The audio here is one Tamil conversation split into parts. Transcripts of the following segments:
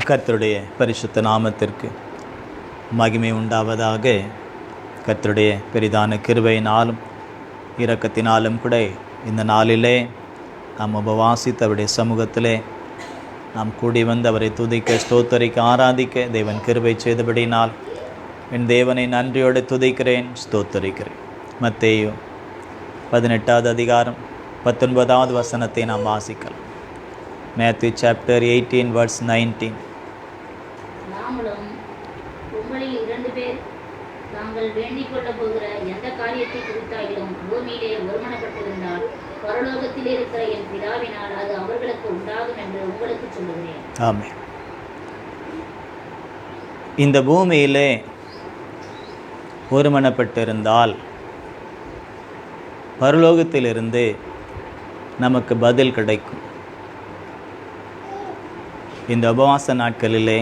கர்த்தருடைய பரிசுத்த நாமத்திற்கு மகிமை உண்டாவதாக. கர்த்தருடைய பெரிதான கிருபையினாலும் இரக்கத்தினாலும் கூட இந்த நாளிலே நாம் உபவாசித்து அவருடைய சமூகத்திலே நாம் கூடி வந்து அவரை துதிக்க, ஸ்தோத்தரிக்க, ஆராதிக்க தேவன் கிருபை செய்தபடினால் என் தேவனை நன்றியோடு துதிக்கிறேன், ஸ்தோத்தரிக்கிறேன். மத்தேயு 18வது அதிகாரம் 19வது வசனத்தை நாம் வாசிக்கலாம். Matthew chapter 18 verse 19. நாமளும் உங்களில் 2 பேர் தாங்கள் வேண்டிக் கொள்ள போகிற எந்த காரியத்தை குறித்தாயிலும் பூமியிலே ஒருமனப்பட்டிருந்தால் பரலோகத்தில் இருக்கிற என் பிதாவினால் அது அவர்களுக்கு உண்டாகும் என்று உங்களுக்கு சொல்லுகிறேன். ஆமென். இந்த பூமியிலே ஒருமனப்பட்டிருந்தால் பரலோகத்திலிருந்து நமக்கு பதில் கிடைக்கும். இந்த உபவாச நாட்களிலே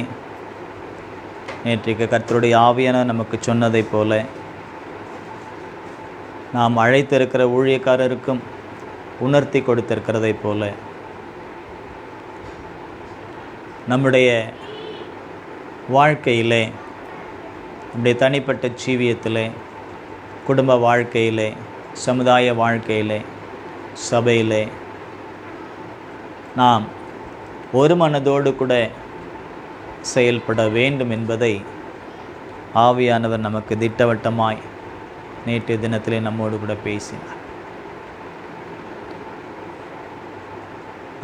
நேற்றைக்கு கர்த்தருடைய ஆவியானவர் நமக்கு சொன்னதைப் போல நாம் அழைத்திருக்கிற ஊழியக்காரருக்கும் உணர்த்தி கொடுத்திருக்கிறதைப் போல நம்முடைய வாழ்க்கையிலே, நம்முடைய தனிப்பட்ட ஜீவியத்திலே, குடும்ப வாழ்க்கையிலே, சமுதாய வாழ்க்கையிலே, சபையிலே நாம் ஒரு மனதோடு கூட செயல்பட வேண்டும் என்பதை ஆவியானவர் நமக்கு திட்டவட்டமாய் நேற்றைய தினத்திலே நம்மோடு கூட பேசினார்.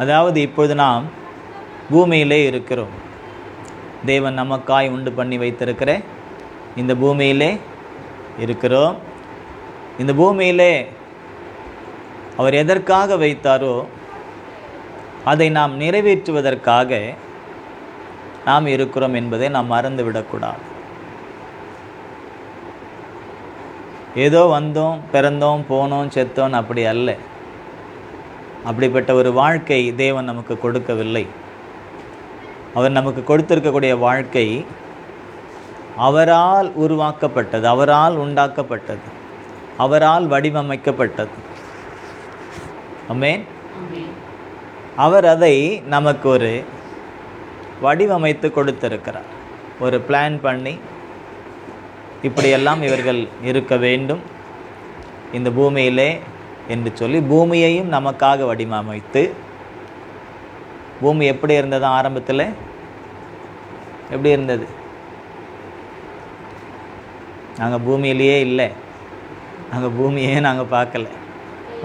அதாவது இப்பொழுது நாம் பூமியிலே இருக்கிறோம். தேவன் நமக்காய் உண்டு பண்ணி வைத்திருக்கிற இந்த பூமியிலே இருக்கிறோம். இந்த பூமியிலே அவர் எதற்காக வைத்தாரோ அதை நாம் நிறைவேற்றுவதற்காக நாம் இருக்கிறோம் என்பதை நாம் மறந்துவிடக்கூடாது. ஏதோ வந்தோம், பிறந்தோம், போனோம், செத்தோம் அப்படி அல்ல. அப்படிப்பட்ட ஒரு வாழ்க்கை தேவன் நமக்கு கொடுக்கவில்லை. அவர் நமக்கு கொடுத்திருக்கக்கூடிய வாழ்க்கை அவரால் உருவாக்கப்பட்டது, அவரால் உண்டாக்கப்பட்டது, அவரால் வடிவமைக்கப்பட்டது. ஆமென். அவர் அதை நமக்கு ஒரு வடிவமைத்து கொடுத்திருக்கிறார். ஒரு பிளான் பண்ணி இப்படியெல்லாம் இவர்கள் இருக்க வேண்டும் இந்த பூமியிலே என்று சொல்லி பூமியையும் நமக்காக வடிவமைத்து, பூமி எப்படி இருந்தது ஆரம்பத்தில்? எப்படி இருந்தது? நாங்கள் பூமியிலேயே இல்லை, நாங்கள் பூமியே நாங்கள் பார்க்கல.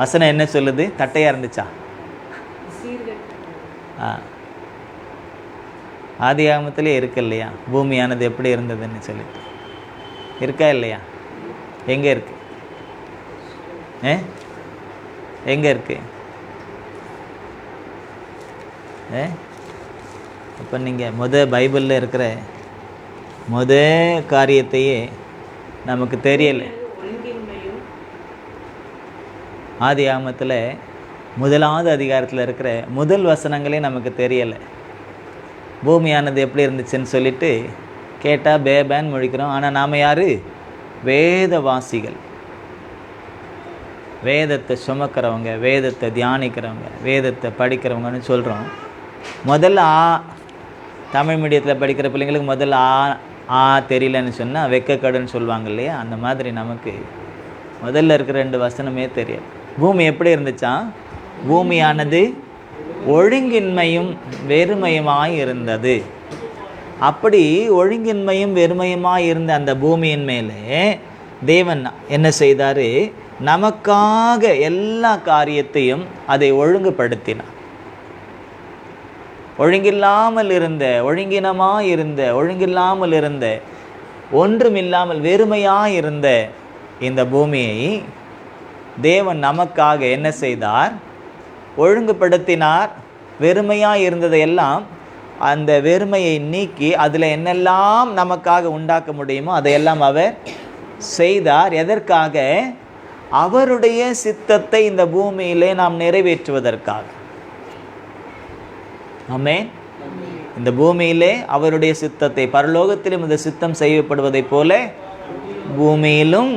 வசனம் என்ன சொல்லுது? தட்டையாக இருந்துச்சா? ஆதி ஆகமத்திலே இருக்கு இல்லையா பூமியானது எப்படி இருந்ததுன்னு சொல்லிட்டு? இருக்கா இல்லையா? எங்கே இருக்கு? எங்கே இருக்கு? அப்போ நீங்கள் பைபிளில் இருக்கிற காரியத்தையே நமக்கு தெரியலை. ஆதி ஆகமத்தில் 1வது அதிகாரத்தில் இருக்கிற முதல் வசனங்களே நமக்கு தெரியலை. பூமியானது எப்படி இருந்துச்சுன்னு சொல்லிட்டு கேட்டால் பேபேன்னு முழிக்கிறோம். ஆனால் நாம் யார்? வேதவாசிகள், வேதத்தை சுமக்கிறவங்க, வேதத்தை தியானிக்கிறவங்க, வேதத்தை படிக்கிறவங்கன்னு சொல்கிறோம். முதல்ல தமிழ் மீடியத்தில் படிக்கிற பிள்ளைங்களுக்கு முதல்ல தெரியலன்னு சொன்னால் வெக்கக்கடுன்னு சொல்லுவாங்க இல்லையா? அந்த மாதிரி நமக்கு முதல்ல இருக்கிற 2 வசனமே தெரியாது. பூமி எப்படி இருந்துச்சான்? பூமியானது ஒழுங்கின்மையும் வெறுமையுமாய் இருந்தது. அப்படி ஒழுங்கின்மையும் வெறுமையுமாய் இருந்த அந்த பூமியின் மேலே தேவன் என்ன செய்தார்? நமக்காக எல்லா காரியத்தையும் அதை ஒழுங்குபடுத்தினார். ஒழுங்கில்லாமல் இருந்த, ஒழுங்கில்லாமல் இருந்த, ஒன்றுமில்லாமல் வெறுமையாக இருந்த இந்த பூமியை தேவன் நமக்காக என்ன செய்தார்? ஒழுங்குபடுத்தினார். வெறுமையாக இருந்ததையெல்லாம் அந்த வெறுமையை நீக்கி அதில் என்னெல்லாம் நமக்காக உண்டாக்க முடியுமோ அதையெல்லாம் அவர் செய்தார். எதற்காக? அவருடைய சித்தத்தை இந்த பூமியிலே நாம் நிறைவேற்றுவதற்காக. ஆமென். இந்த பூமியிலே அவருடைய சித்தத்தை, பரலோகத்திலும் இந்த சித்தம் செய்யப்படுவதைப் போல பூமியிலும்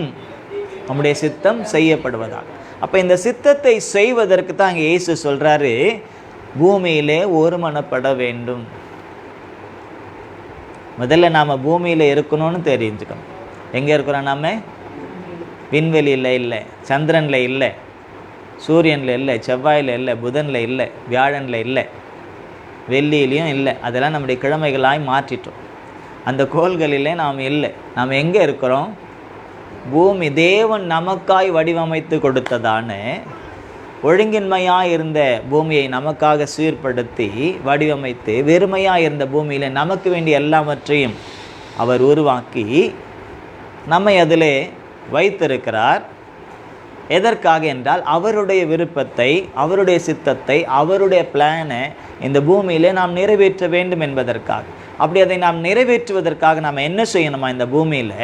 நம்முடைய சித்தம் செய்யப்படுவதாக. அப்போ இந்த சித்தத்தை செய்வதற்கு தான் இங்கே இயேசு சொல்கிறாரு, பூமியிலே ஒருமனப்பட வேண்டும். முதல்ல நாம் பூமியில் இருக்கணும்னு தெரிஞ்சுக்கணும். எங்கே இருக்கிறோம்? நாம் விண்வெளியில் இல்லை, சந்திரனில் இல்லை, சூரியனில் இல்லை, செவ்வாயில் இல்லை, புதனில் இல்லை, வியாழனில் இல்லை, வெள்ளியிலையும் இல்லை. அதெல்லாம் நம்முடைய கிழமைகளாய் மாற்றிட்டோம். அந்த கோள்களிலே நாம் இல்லை. நாம் எங்கே இருக்கிறோம்? பூமி. தேவன் நமக்காய் வடிவமைத்து கொடுத்ததான ஒழுங்கின்மையாக இருந்த பூமியை நமக்காக சீர்படுத்தி வடிவமைத்து வெறுமையாக இருந்த பூமியில் நமக்கு வேண்டிய எல்லாவற்றையும் அவர் உருவாக்கி நம்மை அதிலே வைத்திருக்கிறார். எதற்காக என்றால் அவருடைய விருப்பத்தை, அவருடைய சித்தத்தை, அவருடைய பிளானை இந்த பூமியிலே நாம் நிறைவேற்ற வேண்டும் என்பதற்காக. அப்படி அதை நாம் நிறைவேற்றுவதற்காக நாம் என்ன செய்யணுமா? இந்த பூமியில்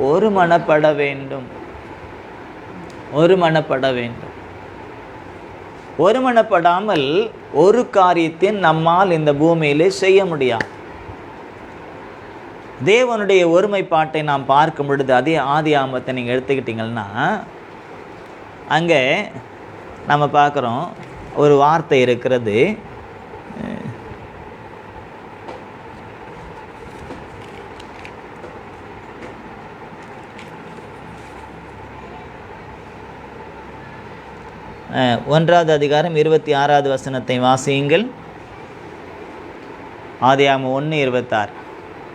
ஒருமனப்பட வேண்டும். ஒருமனப்பட வேண்டும். ஒருமனப்படாமல் ஒரு காரியத்தின் நம்மால் இந்த பூமியிலே செய்ய முடியாது. தேவனுடைய ஒருமைப்பாட்டை நாம் பார்க்கும் பொழுது அதே ஆதியாகமத்தை நீங்கள் எடுத்துக்கிட்டிங்கன்னா அங்கே நம்ம பார்க்குறோம் ஒரு வார்த்தை இருக்கிறது. ஒன்றாவது அதிகாரம் 26வது வசனத்தை வாசியுங்கள். ஆதியாகமம் 1:26.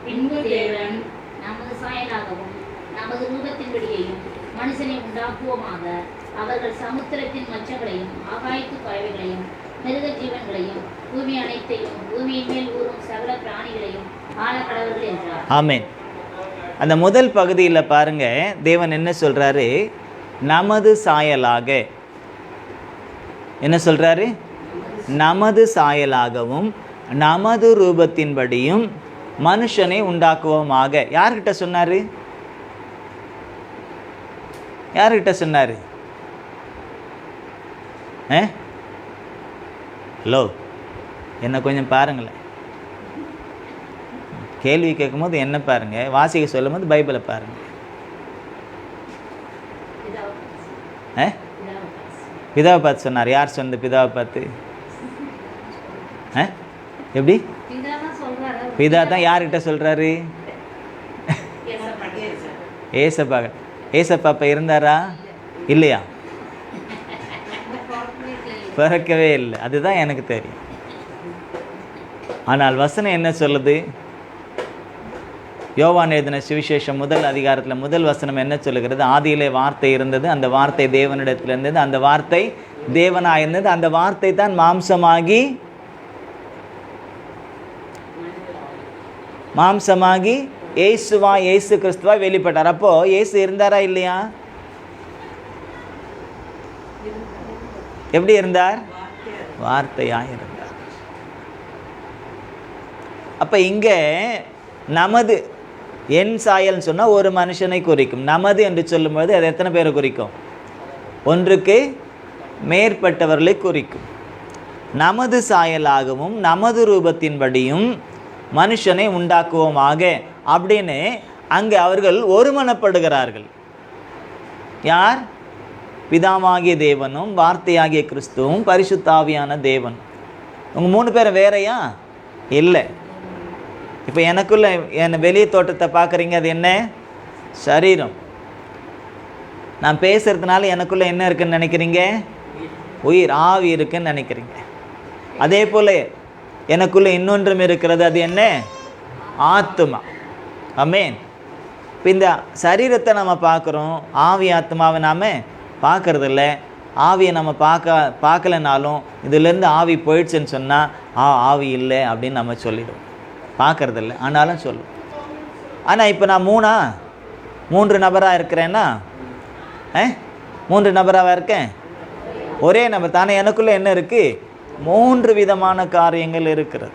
பின்பு தேவன் நமது சாயலாகவும் நமது ரூபத்தின்படியையும் மனுஷனை உண்டாக்குவோமாக, அவர்கள் சமுத்திரத்தின் மச்சங்களையும் ஆகாயத்து பறவைகளையும் மிருக ஜீவன்களையும் பூமி அனைத்தையும் பூமியின் மேல் ஊறும் சகல பிராணிகளையும் ஆளக்கடவர்கள் என்றார். ஆமென். அந்த முதல் பகுதியில் பாருங்க, தேவன் என்ன சொல்றாரு? நமது சாயலாக. என்ன சொல்றாரு? நமது சாயலாகவும் நமது ரூபத்தின்படியும் மனுஷனை உண்டாக்குவோமாக. யார்கிட்ட சொன்னாரு? யார்கிட்ட சொன்னாரு? ஹலோ, என்ன கொஞ்சம் பாருங்களேன். கேள்வி கேட்கும்போது என்ன பாருங்க, வாசிக்க சொல்லும் போது பைபிளை பாருங்க. பிதாவை பார்த்து சொன்னார். யார் சொன்னது பிதாவை பார்த்து? எப்படி? பிதா தான் யார்கிட்ட சொல்றாரு? ஏசப்பா. ஏசப்பா இருந்தாரா? இல்லையா? பிறக்கவே இல்லை. அதுதான் எனக்கு தெரியும். ஆனால் வசனம் என்ன சொல்லுது? யோவான் எழுதின சுவிசேஷம் 1 அதிகாரத்தில் 1 வசனம் என்ன சொல்லுகிறது? ஆதியிலே வார்த்தை இருந்தது, அந்த வார்த்தை தேவனிடத்தில் இருந்தது, அந்த வார்த்தை தேவனாக இருந்தது, அந்த வார்த்தை தான் மாம்சமாகி இயேசு கிறிஸ்துவா வெளிப்பட்டார். அப்போ இயேசு இருந்தாரா இல்லையா? எப்படி இருந்தார்? வார்த்தையாக இருந்தார். அப்ப இங்க நமது, என் சாயல்னு சொன்னால் ஒரு மனுஷனை குறிக்கும். நமது என்று சொல்லும்போது அது எத்தனை பேரை குறிக்கும்? ஒன்றுக்கு மேற்பட்டவர்களை குறிக்கும். நமது சாயலாகவும் நமது ரூபத்தின்படியும் மனுஷனை உண்டாக்குவோமாக அப்படின்னு அங்கே அவர்கள் ஒருமனப்படுகிறார்கள். யார்? பிதாவாகிய தேவனும் வார்த்தையாகிய கிறிஸ்துவும் பரிசுத்தாவியான தேவன். உங்க 3 பேரும் வேறையா? இல்லை. இப்போ எனக்குள்ள என் வெளியே தோட்டத்தை பார்க்குறீங்க, அது என்ன? சரீரம். நான் பேசுறதுனால எனக்குள்ள என்ன இருக்குன்னு நினைக்கிறீங்க? உயிர், ஆவி இருக்குன்னு நினைக்கிறீங்க. அதே போல் எனக்குள்ள இன்னொன்றும் இருக்கிறது, அது என்ன? ஆத்மா. ஆமென். இப்போ இந்த சரீரத்தை நம்ம பார்க்குறோம், ஆவி ஆத்மாவை நாம் பார்க்கறதில்ல. ஆவியை நம்ம பார்க்கலனாலும் இதுலேருந்து ஆவி போயிடுச்சுன்னு சொன்னால் ஆவி இல்லை அப்படின்னு நம்ம சொல்லிடுவோம். பார்க்கறதில்ல, ஆனாலும் சொல்லும். ஆனால் இப்போ நான் 3 நபராக இருக்கிறேன்னா, 3 நபராக இருக்கேன், ஒரே நபர் தானே. எனக்குள்ளே என்ன இருக்குது? 3 விதமான காரியங்கள் இருக்கிறது.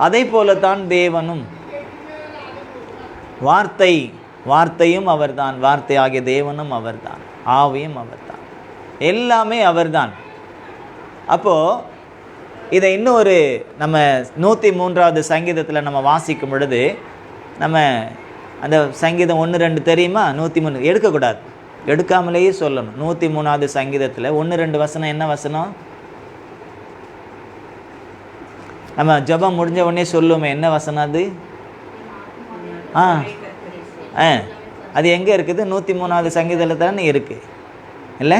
அதே போல தான் தேவனும். வார்த்தையும் அவர்தான், வார்த்தையாகிய தேவனும் அவர்தான், ஆவியும் அவர்தான், எல்லாமே அவர்தான். அப்போது இதை இன்னும் ஒரு நம்ம 103வது சங்கீதத்தில் நம்ம வாசிக்கும் பொழுது, நம்ம அந்த சங்கீதம் 1-2 தெரியுமா? 103 எடுக்கக்கூடாது, எடுக்காமலேயே சொல்லணும். 103வது சங்கீதத்தில் 1-2 வசனம் என்ன வசனம்? நம்ம ஜெபம் முடிஞ்ச உடனே சொல்லுவோமே, என்ன வசனம் அது? ஆ ஆ அது எங்கே இருக்குது? 103வது சங்கீதத்தில் தானே இருக்குது இல்லை?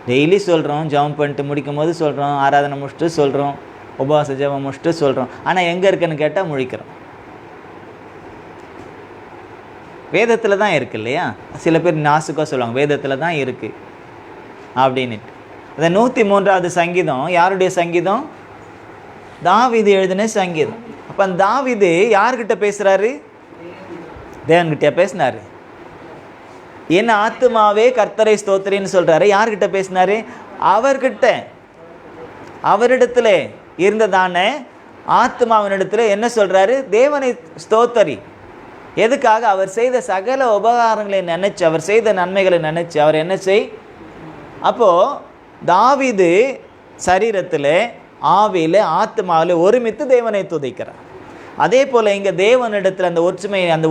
டெய்லி சொல்கிறோம், ஜெபம் பண்ணிட்டு முடிக்கும் போது சொல்கிறோம், ஆராதனை முடிச்சுட்டு சொல்கிறோம், உபவாச ஜெபம் முடிச்சுட்டு சொல்கிறோம். ஆனால் எங்கே இருக்குன்னு கேட்டால் முழிக்கிறோம். வேதத்தில் தான் இருக்குது இல்லையா? சில பேர் நாசுக்காக சொல்லுவாங்க வேதத்தில் தான் இருக்குது அப்படின்ட்டு. அந்த 103வது சங்கீதம் யாருடைய சங்கீதம்? தாவீது எழுதின சங்கீதம். அப்போ அந்த தாவீது யார்கிட்ட பேசுகிறாரு? தேவன்கிட்ட பேசினார். என் ஆத்துமாவே கர்த்தரை ஸ்தோத்திரின்னு சொல்கிறாரு. யார்கிட்ட பேசினாரு? அவர்கிட்ட. அவரிடத்துல இருந்ததான ஆத்மாவினிடத்துல என்ன சொல்கிறாரு? தேவனை ஸ்தோத்தரி. எதுக்காக? அவர் செய்த சகல உபகாரங்களை நினைச்சு, அவர் செய்த நன்மைகளை நினைச்சு அவர் என்ன செய். அப்போது தாவீது சரீரத்தில், ஆவியில், ஆத்மாவில் ஒருமித்து தேவனை துதிக்கிறார். அதே போல் இங்கே தேவனிடத்தில் அந்த ஒற்றுமை, அந்த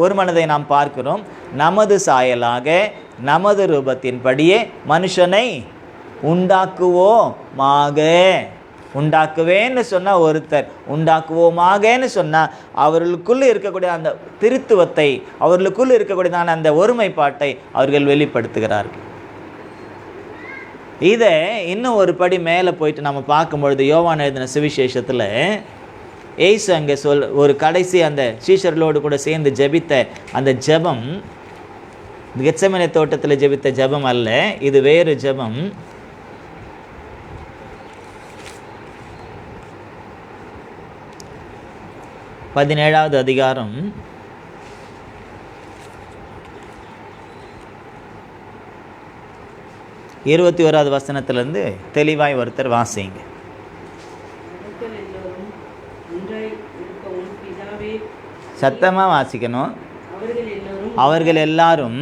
ஒரு மனதை நாம் பார்க்கிறோம். நமது சாயலாக நமது ரூபத்தின்படியே மனுஷனை உண்டாக்குவோமாக. உண்டாக்குவேன்னு சொன்னால் ஒருத்தர், உண்டாக்குவோமாகன்னு சொன்னால் அவர்களுக்குள்ளே இருக்கக்கூடிய அந்த திருத்துவத்தை, அவர்களுக்குள்ளே இருக்கக்கூடியதான அந்த ஒருமைப்பாட்டை அவர்கள் வெளிப்படுத்துகிறார்கள். இதை இன்னும் ஒரு படி மேலே போயிட்டு நம்ம பார்க்கும்பொழுது யோவான் எழுதின சுவிசேஷத்தில் ஏசு அங்கே ஒரு கடைசி அந்த சீஷர்களோடு கூட சேர்ந்து ஜெபித்த அந்த ஜெபம் கெத்செமனே தோட்டத்தில் ஜெபித்த ஜெபம் அல்ல, இது வேறு ஜெபம். பதினேழாவது அதிகாரம் 21வது வசனத்திலிருந்து தெளிவாய் ஒருத்தர் வாசிங்க. சத்தமாக வாசிக்கணும். அவர்கள் எல்லாரும்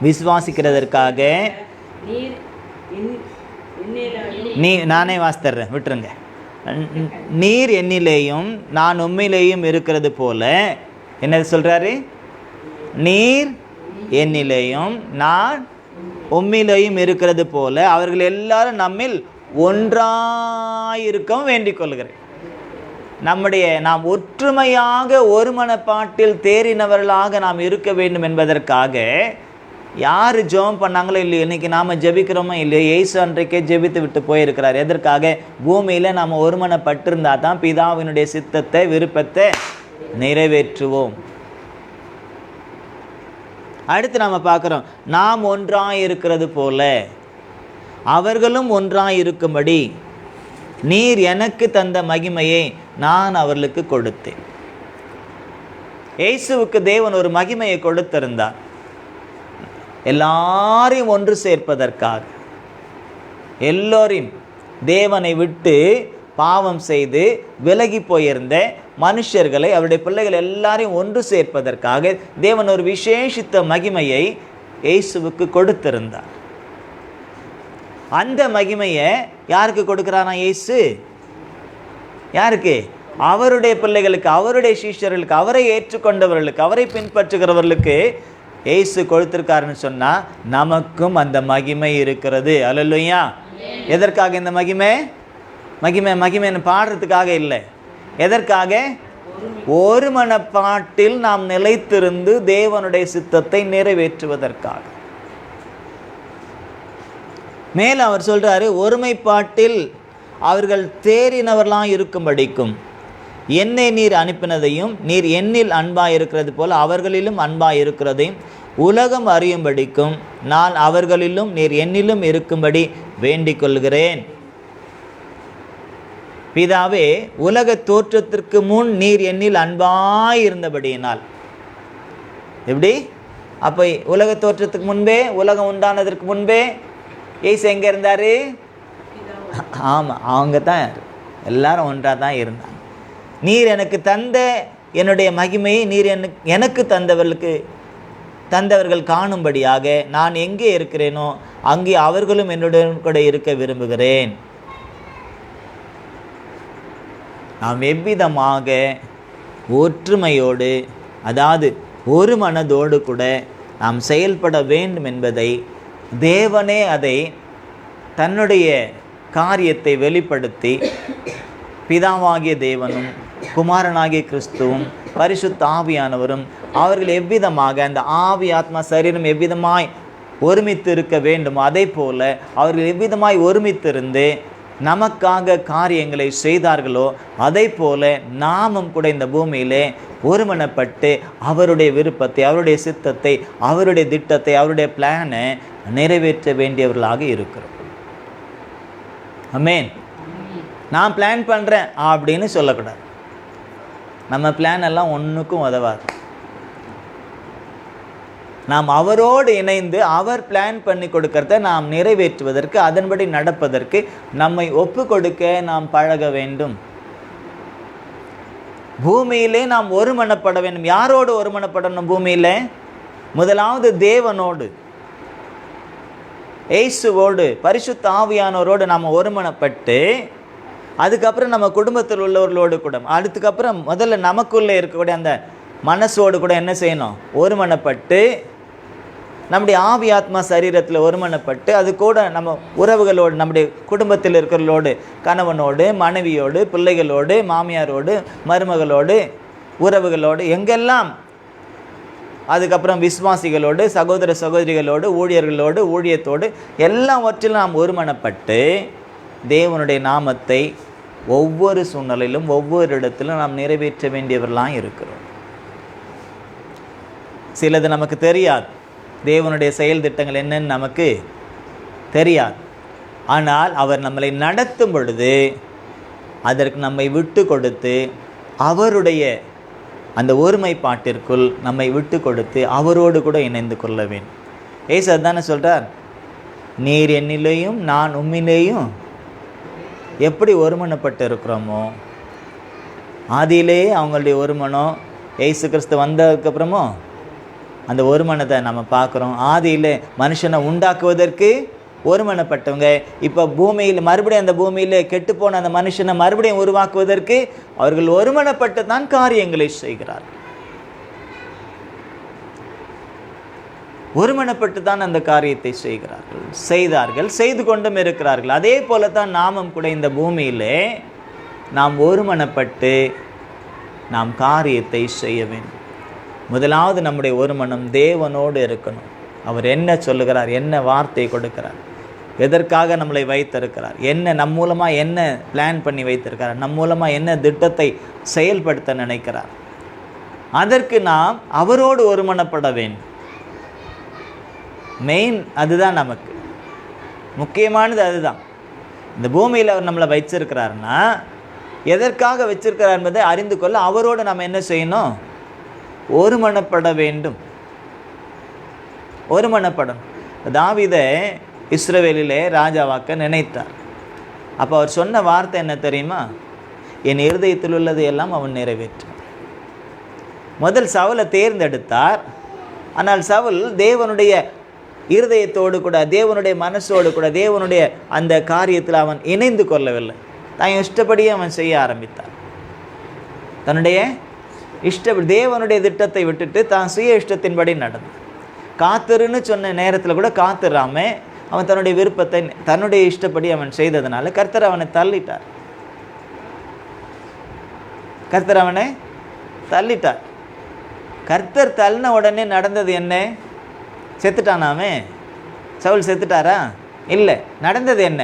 விசுவாசிக்கிறதற்காக நானே வாசித்தர்றேன், விட்டுருங்க. நீர் என்னிலேயும் நான் உம்மிலேயும் இருக்கிறது போல, என்ன சொல்றாரு? நீர் என்னிலேயும் நான் உம்மிலேயும் இருக்கிறது போல அவர்கள் எல்லாரும் நம்மில் ஒன்றாயிருக்கவும் வேண்டிக் கொள்கிறேன். நாம் ஒற்றுமையாக ஒரு மனப்பாட்டில் தேறினவர்களாக நாம் இருக்க வேண்டும் என்பதற்காக யார் ஜெபம் பண்ணாங்களோ இல்லையோ, இன்றைக்கி நாம் ஜெபிக்கிறோமோ இல்லையோ, இயேசு அன்றைக்கே ஜெபித்து விட்டு போயிருக்கிறார். எதற்காக? பூமியில் நாம் ஒருமனப்பட்டிருந்தால் தான் பிதாவினுடைய சித்தத்தை, விருப்பத்தை நிறைவேற்றுவோம். அடுத்து நாம் பார்க்குறோம், நாம் ஒன்றாக இருக்கிறது போல அவர்களும் ஒன்றாக இருக்கும்படி நீர் எனக்கு தந்த மகிமையை நான் அவர்களுக்கு கொடுத்தேன். இயேசுவுக்கு தேவன் ஒரு மகிமையை கொடுத்திருந்தார், எல்லாரையும் ஒன்று சேர்ப்பதற்காக. எல்லோரையும் தேவனை விட்டு பாவம் செய்து விலகி போயிருந்த மனுஷர்களை, அவருடைய பிள்ளைகள் எல்லாரையும் ஒன்று சேர்ப்பதற்காக தேவன் ஒரு விசேஷித்த மகிமையை இயேசுவுக்கு கொடுத்திருந்தார். அந்த மகிமையை யாருக்கு கொடுக்கிறாரா இயேசு? யாருக்கு? அவருடைய பிள்ளைகளுக்கு, அவருடைய சீஷர்களுக்கு, அவரை ஏற்றுக்கொண்டவர்களுக்கு, அவரை பின்பற்றுகிறவர்களுக்கு இயேசு கொடுத்திருக்காருன்னு சொன்னால் நமக்கும் அந்த மகிமை இருக்கிறது. அல்லேலூயா. எதற்காக இந்த மகிமை? மகிமைன்னு பாடுறதுக்காக இல்லை. எதற்காக? ஒரு மனப்பாட்டில் நாம் நிலைத்திருந்து தேவனுடைய சித்தத்தை நிறைவேற்றுவதற்காக. மேல் அவர் சொல்றாரு, ஒருமைப்பாட்டில் அவர்கள் தேறினவர்களாக இருக்கும்படிக்கும் என்னை நீர் அனுப்பினதையும் நீர் என்னில் அன்பாய் இருக்கிறது போல அவர்களிலும் அன்பாய் இருக்கிறதையும் உலகம் அறியும்படிக்கும் நான் அவர்களிலும் நீர் என்னிலும் இருக்கும்படி வேண்டிக் கொள்கிறேன். பிதாவே, உலக தோற்றத்திற்கு முன் நீர் என்னில் அன்பாய் இருந்தபடியினால். எப்படி? அப்போ உலக தோற்றத்துக்கு முன்பே, உலகம் உண்டானதற்கு முன்பே இயேசு எங்கே இருந்தார்? ஆமாம், அவங்க தான் எல்லாரும் ஒன்றாக தான் இருந்தாங்க. நீர் எனக்கு தந்த என்னுடைய மகிமையை நீர் எனக்கு தந்தவர்கள் காணும்படியாக நான் எங்கே இருக்கிறேனோ அங்கே அவர்களும் என்னுடன் கூட இருக்க விரும்புகிறேன். நாம் எவ்விதமாக ஒற்றுமையோடு, அதாவது ஒரு மனதோடு கூட நாம் செயல்பட வேண்டும் என்பதை தேவனே அதை தன்னுடைய காரியத்தை வெளிப்படுத்தி பிதாவாகிய தேவனும் குமாரனாகிய கிறிஸ்துவும் பரிசுத்த ஆவியானவரும் அவர்கள் எவ்விதமாக அந்த ஆவி ஆத்மா சரீரம் எவ்விதமாய் ஒருமித்து இருக்க வேண்டும், அதே போல அவர்கள் எவ்விதமாய் ஒருமித்திருந்து நமக்காக காரியங்களை செய்தார்களோ அதே போல நாமும் கூட இந்த பூமியிலே ஒருமனப்பட்டு அவருடைய விருப்பத்தை, அவருடைய சித்தத்தை, அவருடைய திட்டத்தை, அவருடைய பிளானை நிறைவேற்ற வேண்டியவர்களாக இருக்கிறோம். ஆமென். நான் பிளான் பண்ணுறேன் அப்படின்னு சொல்லக்கூடாது. நம்ம பிளான் எல்லாம் ஒன்றுக்கும் உதவாது. நாம் அவரோடு இணைந்து அவர் பிளான் பண்ணி கொடுக்கறத நாம் நிறைவேற்றுவதற்கு, அதன்படி நடப்பதற்கு நம்மை ஒப்பு கொடுக்க நாம் பழக வேண்டும். பூமியிலே நாம் ஒருமனப்பட வேண்டும். யாரோடு ஒருமனப்படணும்? பூமியில முதலாவது தேவனோடு, இயேசுவோடு, பரிசுத்த ஆவியானவரோடு நாம் ஒருமனப்பட்டு, அதுக்கப்புறம் நம்ம குடும்பத்தில் உள்ளவர்களோடு கூட, அதுக்கப்புறம் முதல்ல நமக்குள்ளே இருக்கக்கூடிய அந்த மனசோடு கூட என்ன செய்யணும்? ஒருமனப்பட்டு, நம்முடைய ஆவி ஆத்மா சரீரத்தில் ஒருமனப்பட்டு, அது கூட நம்ம உறவுகளோடு, நம்முடைய குடும்பத்தில் இருக்கிறவர்களோடு, கணவனோடு, மனைவியோடு, பிள்ளைகளோடு, மாமியாரோடு, மருமகளோடு, உறவுகளோடு, எங்கெல்லாம், அதுக்கப்புறம் விசுவாசிகளோடு, சகோதர சகோதரிகளோடு, ஊழியர்களோடு, ஊழியத்தோடு, எல்லாவற்றிலும் நாம் ஒருமனப்பட்டு தேவனுடைய நாமத்தை ஒவ்வொரு சூழ்நிலையிலும் ஒவ்வொரு இடத்திலும் நாம் நிறைவேற்ற வேண்டியவர்களாக இருக்கிறோம். சிலது நமக்கு தெரியாது, தேவனுடைய செயல் திட்டங்கள் என்னன்னு நமக்கு தெரியாது. ஆனால் அவர் நம்மளை நடத்தும் பொழுது அதற்கு நம்மை விட்டு கொடுத்து, அவருடைய அந்த ஒருமைப்பாட்டிற்குள் நம்மை விட்டு கொடுத்து அவரோடு கூட இணைந்து கொள்ள வேண்டும். ஏசு அதுதானே சொல்கிறார், நீர் என்னிலேயும் நான் உம்மிலேயும் எப்படி ஒருமனப்பட்டு இருக்கிறோமோ, ஆதியிலே அவங்களுடைய ஒருமனம் ஏசு கிறிஸ்து வந்ததுக்கப்புறமும் அந்த ஒருமனத்தை நம்ம பார்க்குறோம். ஆதியில் மனுஷனை உண்டாக்குவதற்கு ஒருமனப்பட்டவங்க, இப்போ பூமியில் மறுபடியும் அந்த பூமியில் கெட்டுப்போன அந்த மனுஷனை மறுபடியும் உருவாக்குவதற்கு அவர்கள் ஒருமனப்பட்டு தான் காரியங்களை செய்கிறார்கள். ஒருமனப்பட்டு தான் அந்த காரியத்தை செய்தார்கள், செய்து கொண்டும் இருக்கிறார்கள். அதே போல தான் நாமும் கூட இந்த பூமியிலே நாம் ஒருமனப்பட்டு நாம் காரியத்தை செய்ய வேண்டும். முதலாவது நம்முடைய ஒருமனம் தேவனோடு இருக்கணும். அவர் என்ன சொல்லுகிறார், என்ன வார்த்தை கொடுக்கிறார், எதற்காக நம்மளை வைத்திருக்கிறார், என்ன நம் மூலமாக என்ன பிளான் பண்ணி வைத்திருக்கிறார், நம் மூலமாக என்ன திட்டத்தை செயல்படுத்த நினைக்கிறார், அதற்கு நாம் அவரோடு ஒருமனப்பட வேண்டும். மெயின் அதுதான், நமக்கு முக்கியமானது அதுதான். இந்த பூமியில் அவர் நம்மளை வச்சிருக்கிறாருன்னா எதற்காக வச்சிருக்கிறார் என்பதை அறிந்து கொள்ள அவரோடு நம்ம என்ன செய்யணும்? ஒருமனப்பட வேண்டும். ஒருமனப்படணும். தாவீதை இஸ்ரவேலிலே ராஜாவாக்க நினைத்தார். அப்போ அவர் சொன்ன வார்த்தை என்ன தெரியுமா? என் இருதயத்தில் உள்ளது எல்லாம் அவன் நிறைவேற்றான். முதல் சவுலை தேர்ந்தெடுத்தார். ஆனால் சவுல் தேவனுடைய இருதயத்தோடு கூட, தேவனுடைய மனசோடு கூட, தேவனுடைய அந்த காரியத்தில் அவன் இணைந்து கொள்ளவில்லை. தான் இஷ்டப்படியே அவன் செய்ய ஆரம்பித்தான். தன்னுடைய இஷ்டப்படி தேவனுடைய திட்டத்தை விட்டுட்டு தான் சுய இஷ்டத்தின்படி நடந்து, காத்திருன்னு சொன்ன நேரத்தில் கூட காத்திராம அவன் தன்னுடைய விருப்பத்தை தன்னுடைய இஷ்டப்படி அவன் செய்ததுனால கர்த்தர் அவனை தள்ளிட்டார். கர்த்தர் அவனை தள்ளிட்டார். கர்த்தர் தள்ளின உடனே நடந்தது என்ன? செத்துட்டானாமே? சவுல் செத்துட்டாரா? இல்லை. நடந்தது என்ன?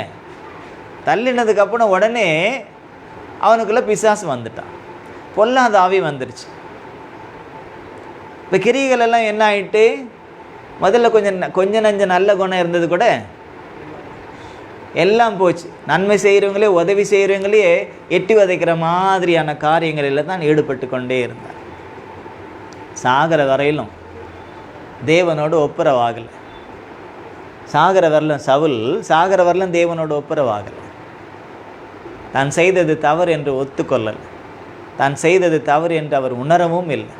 தள்ளினதுக்கப்புறம் உடனே அவனுக்குள்ளே பிசாசு வந்துட்டான். பொல்லாத ஆவி வந்துருச்சு. இப்போ கிரிகள் எல்லாம் என்ன ஆகிட்டு, முதல்ல கொஞ்சம் நஞ்ச நல்ல குணம் இருந்தது கூட எல்லாம் போச்சு. நன்மை செய்கிறவங்களே, உதவி செய்கிறவங்களே எட்டி வதைக்கிற மாதிரியான காரியங்களில் தான் ஈடுபட்டு கொண்டே இருந்தார். சாகர வரையிலும் தேவனோடு ஒப்புரவாகலை. சாகர வரலும் சவுல் சாகர வரலும் தேவனோடு ஒப்புரவாகலை. தான் செய்தது தவறு என்று ஒத்துக்கொள்ளலை. தான் செய்தது தவறு என்று அவர் உணரவும் இல்லை.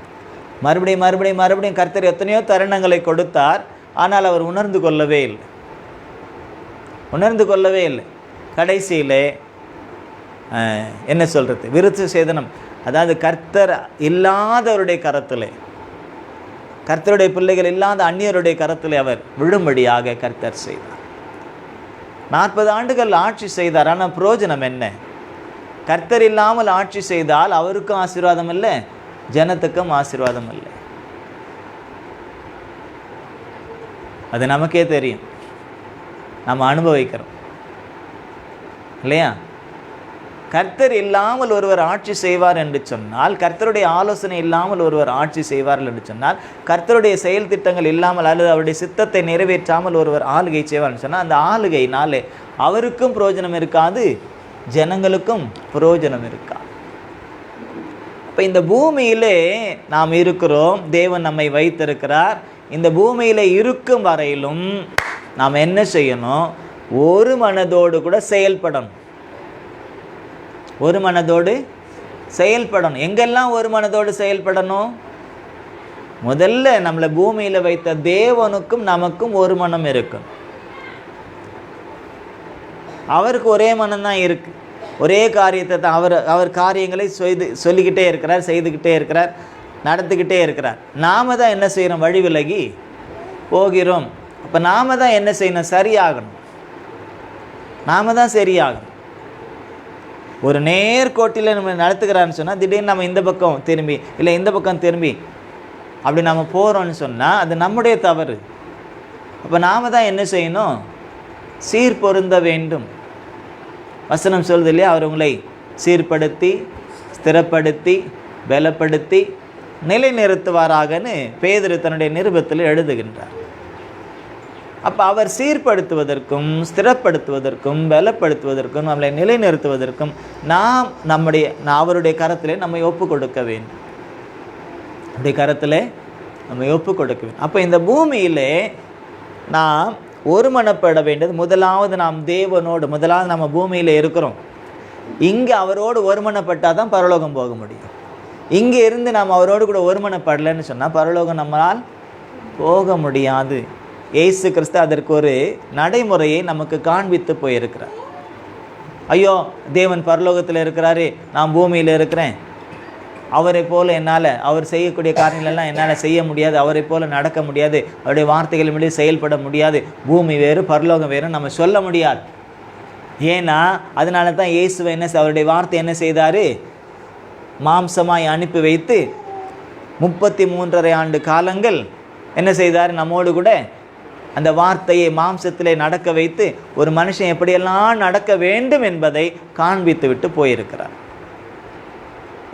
மறுபடியும் மறுபடியும் மறுபடியும் கர்த்தர் எத்தனையோ தருணங்களை கொடுத்தார். ஆனால் அவர் உணர்ந்து கொள்ளவே இல்லை. கடைசியில் என்ன சொல்கிறது, விருத்த சேதனம், அதாவது கர்த்தர் இல்லாதவருடைய கரத்தில், கர்த்தருடைய பிள்ளைகள் இல்லாத அந்நியருடைய கரத்தில் அவர் விழும்படியாக கர்த்தர் செய்தார். 40 ஆண்டுகள் ஆட்சி செய்தார். ஆனால் பிரயோஜனம் என்ன? கர்த்தர் இல்லாமல் ஆட்சி செய்தால் அவருக்கும் ஆசீர்வாதம் இல்லை, ஜனத்துக்கும் ஆசீர்வாதம் இல்லை. அது நமக்கே தெரியும், நம்ம அனுபவிக்கிறோம் இல்லையா? கர்த்தர் இல்லாமல் ஒருவர் ஆட்சி செய்வார் என்று சொன்னால், கர்த்தருடைய ஆலோசனை இல்லாமல் ஒருவர் ஆட்சி செய்வார்கள் என்று சொன்னால், கர்த்தருடைய செயல் திட்டங்கள் இல்லாமல் அல்லது அவருடைய சித்தத்தை நிறைவேற்றாமல் ஒருவர் ஆளுகை செய்வார்னு சொன்னால், அந்த ஆளுகையினாலே அவருக்கும் பிரயோஜனம் இருக்காது, ஜனங்களுக்கும் பிரயோஜனம் இருக்காது. இப்போ இந்த பூமியிலே நாம் இருக்கிறோம், தேவன் நம்மை வைத்திருக்கிறார். இந்த பூமியில் இருக்கும் வரையிலும் நாம் என்ன செய்யணும்? ஒரு மனதோடு கூட செயல்படணும். ஒரு மனதோடு செயல்படணும். எங்கெல்லாம் ஒரு மனதோடு செயல்படணும்? முதல்ல நம்மளை பூமியில் வைத்த தேவனுக்கும் நமக்கும் ஒரு மனம் இருக்கும். அவருக்கு ஒரே மனம்தான் இருக்கு, ஒரே காரியத்தை தான் அவர் காரியங்களை சொல்லிக்கிட்டே இருக்கிறார், செய்துக்கிட்டே இருக்கிறார், நடத்திக்கிட்டே இருக்கிறார். நாம தான் என்ன செய்கிறோம்? வழி விலகி போகிறோம். அப்போ நாம தான் என்ன செய்யணும்? சரியாகணும். நாம தான் சரியாகணும். ஒரு நேர்கோட்டில் நம்ம நடத்துக்கிறான்னு சொன்னால், திடீர்னு நம்ம இந்த பக்கம் திரும்பி இல்லை இந்த பக்கம் திரும்பி அப்படி நம்ம போகிறோன்னு சொன்னால் அது நம்முடைய தவறு. அப்போ நாம் தான் என்ன செய்யணும்? சீர்பொருந்த வேண்டும். வசனம் சொல்லுது இல்லையா, அவர் உங்களை சீர்படுத்தி ஸ்திரப்படுத்தி பலப்படுத்தி நிலைநிறுத்துவாராகன்னு பேதுரு தன்னுடைய நிருபத்தில் எழுதுகின்றார். அப்போ அவர் சீர்படுத்துவதற்கும் ஸ்திரப்படுத்துவதற்கும் பலப்படுத்துவதற்கும் நம்மளை நிலைநிறுத்துவதற்கும் நாம் அவருடைய கரத்திலே நம்மை ஒப்பு கொடுக்க வேண்டும். அப்படி கரத்திலே நம்மை ஒப்பு கொடுக்க வேண்டும். அப்போ இந்த பூமியிலே நாம் ஒருமனப்பட வேண்டியது முதலாவது, நாம் தேவனோடு முதலாவது நம்ம பூமியில் இருக்கிறோம். இங்கே அவரோடு ஒருமனப்பட்டால் தான் பரலோகம் போக முடியும். இங்கே இருந்து நாம் அவரோடு கூட ஒருமனப்படலைன்னு சொன்னால் பரலோகம் நம்மளால் போக முடியாது. இயேசு கிறிஸ்து அதற்கு ஒரு நடைமுறையை நமக்கு காண்பித்து போயிருக்கிறார். ஐயோ, தேவன் பரலோகத்தில் இருக்கிறாரு, நான் பூமியில் இருக்கிறேன், அவரை போல் என்னால் அவர் செய்யக்கூடிய காரியங்களெல்லாம் என்னால் செய்ய முடியாது, அவரை போல் நடக்க முடியாது, அவருடைய வார்த்தைகள் மீது செயல்பட முடியாது, பூமி வேறு பரலோகம் வேறு நம்ம சொல்ல முடியாது. ஏன்னா அதனால தான் இயேசுவை அவருடைய வார்த்தை என்ன செய்தார்? மாம்சமாய் அனுப்பி வைத்து 33.5 ஆண்டு காலங்கள் என்ன செய்தார்? நம்மோடு கூட அந்த வார்த்தையை மாம்சத்திலே நடக்க வைத்து ஒரு மனுஷன் எப்படியெல்லாம் நடக்க வேண்டும் என்பதை காண்பித்து விட்டு போயிருக்கிறார்.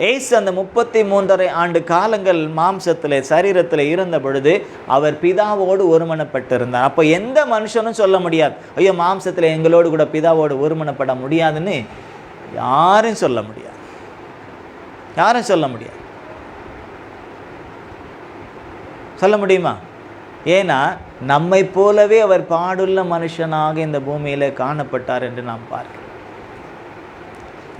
ஏசு அந்த 33.5 ஆண்டு காலங்கள் மாம்சத்தில் சரீரத்தில் இருந்த பொழுது அவர் பிதாவோடு ஒருமனப்பட்டிருந்தார். அப்போ எந்த மனுஷனும் சொல்ல முடியாது, ஐயோ மாம்சத்தில் எங்களோடு கூட பிதாவோடு ஒருமனப்பட முடியாதுன்னு யாரும் சொல்ல முடியாது. யாரும் சொல்ல முடியாது. சொல்ல முடியுமா? ஏன்னா நம்மை போலவே அவர் பாடுள்ள மனுஷனாக இந்த பூமியில் காணப்பட்டார் என்று நாம் பார்க்கிறோம்.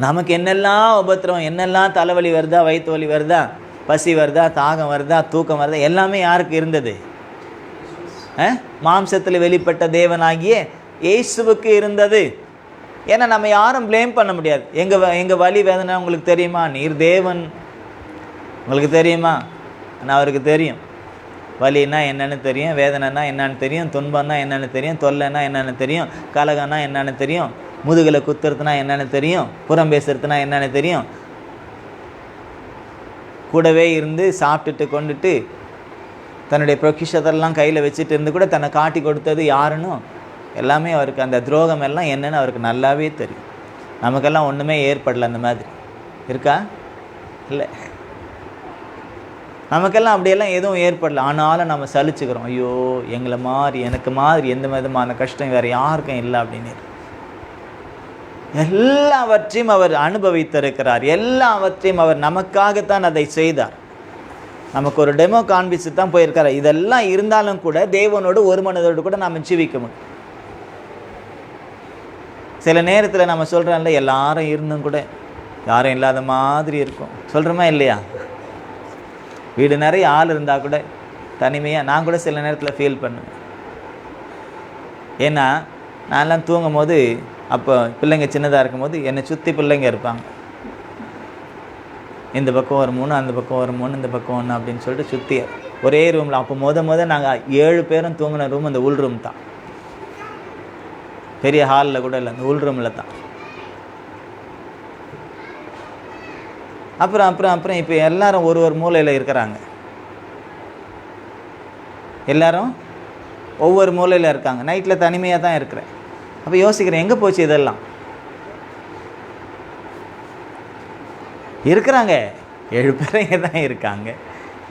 நமக்கு என்னெல்லாம் உபத்திரம், என்னெல்லாம் தலைவலி வருதா, வயிற்று வலி வருதா, பசி வருதா, தாகம் வருதா, தூக்கம் வருதா, எல்லாமே யாருக்கு இருந்தது? மாம்சத்தில் வெளிப்பட்ட தேவனாகிய இயேசுவுக்கு இருந்தது. ஏன்னா நம்ம யாரும் ப்ளேம் பண்ண முடியாது. எங்கள் வலி வேதனை உங்களுக்கு தெரியுமா? நீர் தேவன், உங்களுக்கு தெரியுமா? ஆனால் அவருக்கு தெரியும். வலின்னா என்னென்னு தெரியும், வேதனைனா என்னென்னு தெரியும், துன்பம்னா என்னென்னு தெரியும், தொல்லைன்னா என்னென்னு தெரியும், கலகம்னா என்னென்னு தெரியும், முதுகில் குத்துறதுனா என்னென்னு தெரியும், புறம் பேசுறதுனா என்னென்னு தெரியும். கூடவே இருந்து சாப்பிட்டுட்டு கொண்டுட்டு தன்னுடைய பொக்கிஷத்தெல்லாம் கையில் வச்சுட்டு இருந்து கூட தன்னை காட்டி கொடுத்தது யாருன்னு எல்லாமே அவருக்கு, அந்த துரோகம் எல்லாம் என்னென்னு அவருக்கு நல்லாவே தெரியும். நமக்கெல்லாம் ஒன்றுமே ஏற்படலை. அந்த மாதிரி இருக்கா? இல்லை, நமக்கெல்லாம் அப்படியெல்லாம் எதுவும் ஏற்படலை. ஆனாலும் நம்ம சலிச்சுக்கிறோம், ஐயோ எங்களை மாதிரி எனக்கு மாதிரி எந்த விதமான கஷ்டம் வேறு யாருக்கும் இல்லை அப்படின்னு. எல்லாவற்றையும் அவர் அனுபவித்திருக்கிறார். எல்லாவற்றையும் அவர் நமக்காகத்தான் அதை செய்தார். நமக்கு ஒரு டெமோ காண்பிச்சு தான் போயிருக்கார். இதெல்லாம் இருந்தாலும் கூட தேவனோடு ஒரு மனதோடு கூட நாம் ஜீவிக்க முடியும். சில நேரத்தில் நம்ம சொல்கிறோம்ல, எல்லாரும் இருந்தும் கூட யாரும் இல்லாத மாதிரி இருக்கும், சொல்கிறோமா இல்லையா? வீடு நிறைய ஆள் இருந்தால் கூட தனிமையாக நான் கூட சில நேரத்தில் ஃபீல் பண்ணுவேன். ஏன்னா நான்லாம் தூங்கும் போது, அப்போ பிள்ளைங்க சின்னதாக இருக்கும்போது என்னை சுற்றி பிள்ளைங்க இருப்பாங்க. இந்த பக்கம் ஒரு 3, அந்த பக்கம் ஒரு 3, இந்த பக்கம் 1 அப்படின்னு சொல்லிட்டு சுற்றி ஒரே ரூமில். அப்போ நாங்கள் 7 பேரும் தூங்கின ரூம் அந்த உள் ரூம் தான். பெரிய ஹாலில் கூட இல்லை, அந்த உள்ரூமில் தான். அப்புறம் இப்போ எல்லாரும் ஒரு மூலையில் இருக்கிறாங்க. எல்லாரும் ஒவ்வொரு மூலையில் இருக்காங்க. நைட்டில் தனிமையாக தான் இருக்கிறேன். அப்போ யோசிக்கிறேன், எங்கே போச்சு இதெல்லாம்? இருக்கிறாங்க, 7 பேர் இங்கே தான் இருக்காங்க,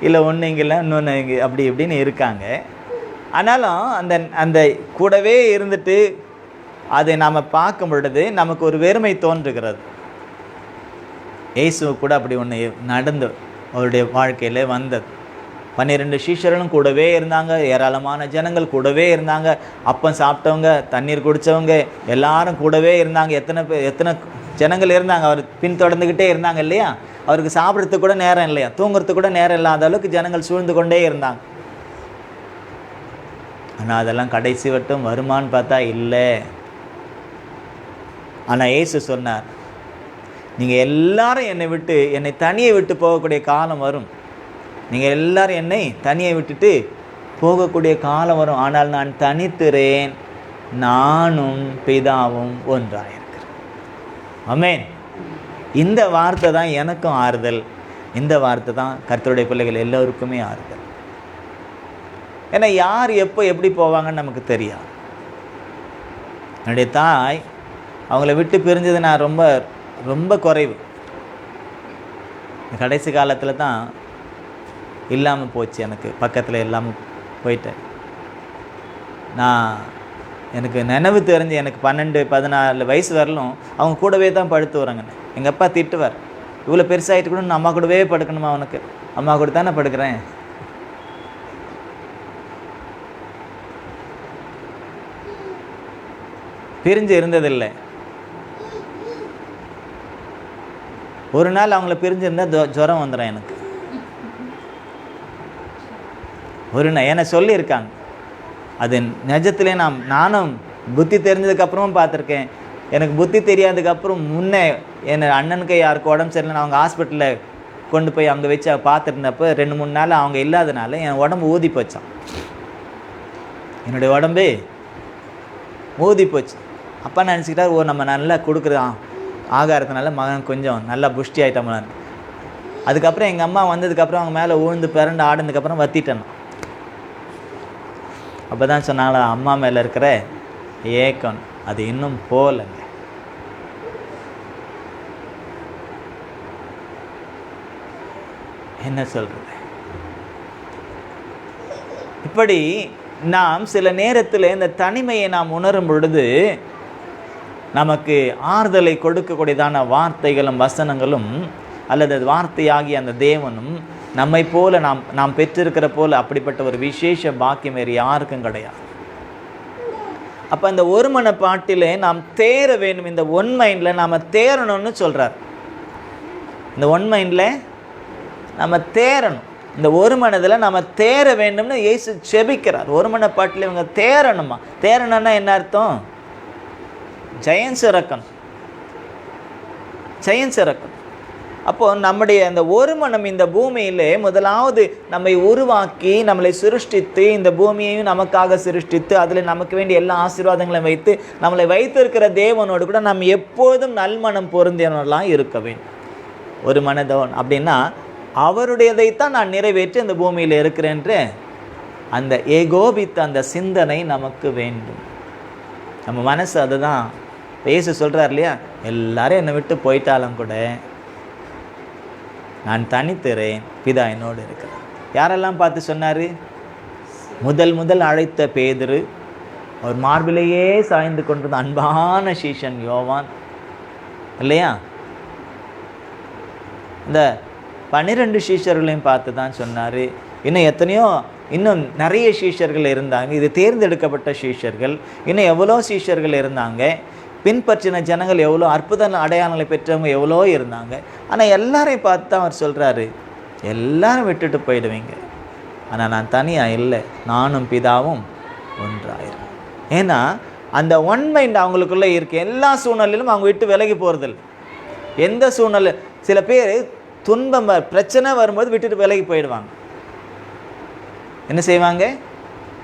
இல்லை ஒன்று இங்கே இல்லை, இன்னொன்று இங்கே, அப்படி இப்படின்னு இருக்காங்க. ஆனாலும் அந்த கூடவே இருந்துட்டு அதை நாம் பார்க்கும் பொழுது நமக்கு ஒரு வெறுமை தோன்றுகிறது. இயேசு கூட அப்படி ஒன்று நடந்து அவருடைய வாழ்க்கையில் வந்தது. 12 சீஷர்களும் கூடவே இருந்தாங்க, ஏராளமான ஜனங்கள் கூடவே இருந்தாங்க, அப்பம் சாப்பிட்டவங்க, தண்ணீர் குடித்தவங்க எல்லாரும் கூடவே இருந்தாங்க. எத்தனை ஜனங்கள் இருந்தாங்க, அவர் பின்தொடர்ந்துக்கிட்டே இருந்தாங்க இல்லையா? அவருக்கு சாப்பிட்றதுக்கு கூட நேரம் இல்லையா, தூங்குறதுக்கு கூட நேரம் இல்லாத அளவுக்கு ஜனங்கள் சூழ்ந்து கொண்டே இருந்தாங்க. ஆனால் அதெல்லாம் கடைசி வட்டம் வருமானு பார்த்தா இல்லை. ஆனால் இயேசு சொன்னார், நீங்கள் எல்லாரும் என்னை தனியை விட்டு போகக்கூடிய காலம் வரும். நீங்கள் எல்லாரும் என்னை தனியை விட்டுட்டு போகக்கூடிய காலம் வரும். ஆனால் நான் தனித்திறேன், நானும் பிதாவும் ஒன்றாயிருக்கிறேன். ஆமென். இந்த வார்த்தை தான் எனக்கும் ஆறுதல். இந்த வார்த்தை தான் கர்த்தருடைய பிள்ளைகள் எல்லோருக்குமே ஆறுதல். ஏன்னா யார் எப்போ எப்படி போவாங்கன்னு நமக்கு தெரியாது. என்னுடைய தாய் அவங்கள விட்டு பிரிஞ்சது நான் ரொம்ப ரொம்ப குறைவு. கடைசி காலத்தில் தான் இல்லாமல் போச்சு, எனக்கு பக்கத்தில் இல்லாமல் போயிட்டேன். எனக்கு நினைவு தெரிஞ்சு எனக்கு 12-14 வயசு வரலும் அவங்க கூடவே தான் படுத்து வராங்கண்ணே. எங்கள் அப்பா திட்டுவார், இவ்வளோ பெருசாகிட்டு கூட நான் அம்மா கூடவே படுக்கணுமா, அவனுக்கு அம்மா கூட தானே படுக்கிறேன். பிரிஞ்சு இருந்ததில்லை. ஒரு நாள் அவங்கள பிரிஞ்சிருந்தால் ஜுரம் வந்துடும் எனக்கு. ஒரு நாள் என்னை சொல்லியிருக்காங்க. அது நிஜத்திலே நானும் புத்தி தெரிஞ்சதுக்கப்புறமும் பார்த்துருக்கேன். எனக்கு புத்தி தெரியாததுக்கப்புறம் முன்னே என் அண்ணனுக்கு யாருக்கு உடம்பு சரியில்லைன்னு அவங்க ஹாஸ்பிட்டலில் கொண்டு போய் அங்கே வச்சு பார்த்துருந்தப்போ 2-3 நாள் அவங்க இல்லாதனால என் உடம்பு ஊதி போச்சான். என்னுடைய உடம்பு ஊதி போச்சு. அப்பா நினச்சிக்கிட்டார், நம்ம நல்லா கொடுக்குறோம் ஆகாரத்தினால மகன் கொஞ்சம் நல்லா புஷ்டி ஆகிட்டோம்லான்னு. அதுக்கப்புறம் எங்கள் அம்மா வந்ததுக்கப்புறம் அவங்க மேலே ஊழ்ந்து பிறண்டு ஆடுனதுக்கப்புறம் வத்திட்டேன். அப்போ தான் சொன்னாங்களா, அம்மா மேலே இருக்கிற ஏக்கம் அது இன்னும் போகலைங்க. என்ன சொல்கிறது? இப்படி நாம் சில நேரத்தில் இந்த தனிமையை நாம் உணரும் பொழுது நமக்கு ஆறுதலை கொடுக்கக்கூடியதான வார்த்தைகளும் வசனங்களும் அல்லது வார்த்தையாகி அந்த தேவனும் நம்மை போல நாம் பெற்றிருக்கிற போல அப்படிப்பட்ட ஒரு விசேஷ பாக்கியம் வேறு யாருக்கும் கிடையாது. அப்போ அந்த ஒரு மனப்பாட்டிலே நாம் தேர வேண்டும். இந்த ஒன் மைண்டில் நாம் தேரணும்னு சொல்கிறார். இந்த ஒன் மைண்டில் நம்ம தேரணும். இந்த ஒரு மனதில் நம்ம தேர வேண்டும்னு இயேசு செபிக்கிறார். ஒரு மனப்பாட்டில் இவங்க தேரணுமா? தேரணும்னா என்ன அர்த்தம்? ஜெயம் சிறக்கணும், ஜெயம் சிறக்கணும். அப்போது நம்முடைய அந்த ஒரு மனம் இந்த பூமியிலே முதலாவது நம்மை உருவாக்கி நம்மளை சிருஷ்டித்து இந்த பூமியையும் நமக்காக சிருஷ்டித்து அதில் நமக்கு வேண்டிய எல்லா ஆசீர்வாதங்களையும் வைத்து நம்மளை வைத்திருக்கிற தேவனோடு கூட நம்ம எப்போதும் நல்மனம் பொருந்தியவர்களாக இருக்க வேண்டும். ஒரு மனதவன் அப்படின்னா அவருடையதைத்தான் நான் நிறைவேற்றி அந்த பூமியில் இருக்கிறேன்ற அந்த ஏகோபித்த அந்த சிந்தனை நமக்கு வேண்டும். நம்ம மனசு அதுதான். இயேசு சொல்கிறார் இல்லையா, எல்லாரும் என்னை விட்டு போயிட்டாலும் கூட நான் தனித்திறேன், பிதா என்னோடு இருக்கிறேன். யாரெல்லாம் பார்த்து சொன்னார்? முதல் அழைத்த பேதுரு, அவர் மார்பிலேயே சாய்ந்து கொண்டிருந்த அன்பான சீஷன் யோவான் இல்லையா? இந்த 12 சீஷர்களையும் பார்த்து தான் சொன்னார். இன்னும் நிறைய சீஷர்கள் இருந்தாங்க. இது தேர்ந்தெடுக்கப்பட்ட சீஷர்கள். இன்னும் எவ்வளோ சீஷர்கள் இருந்தாங்க. பின்பற்றின ஜனங்கள் எவ்வளோ, அற்புத அடையாளங்களை பெற்றவங்க எவ்வளோ இருந்தாங்க. ஆனால் எல்லாரையும் பார்த்து தான் அவர் சொல்கிறாரு, எல்லாரும் விட்டுட்டு போயிடுவீங்க, ஆனால் நான் தனியாக இல்லை, நானும் பிதாவும் ஒன்றாயிரும். ஏன்னா அந்த ஒன் மைண்ட் அவங்களுக்குள்ளே இருக்குது. எல்லா சூழ்நிலையிலும் அவங்க விட்டு விலகி போகிறதில்லை. எந்த சூழ்நிலை, சில பேர் துன்பம் பிரச்சனை வரும்போது விட்டுட்டு விலகி போயிடுவாங்க. என்ன செய்வாங்க?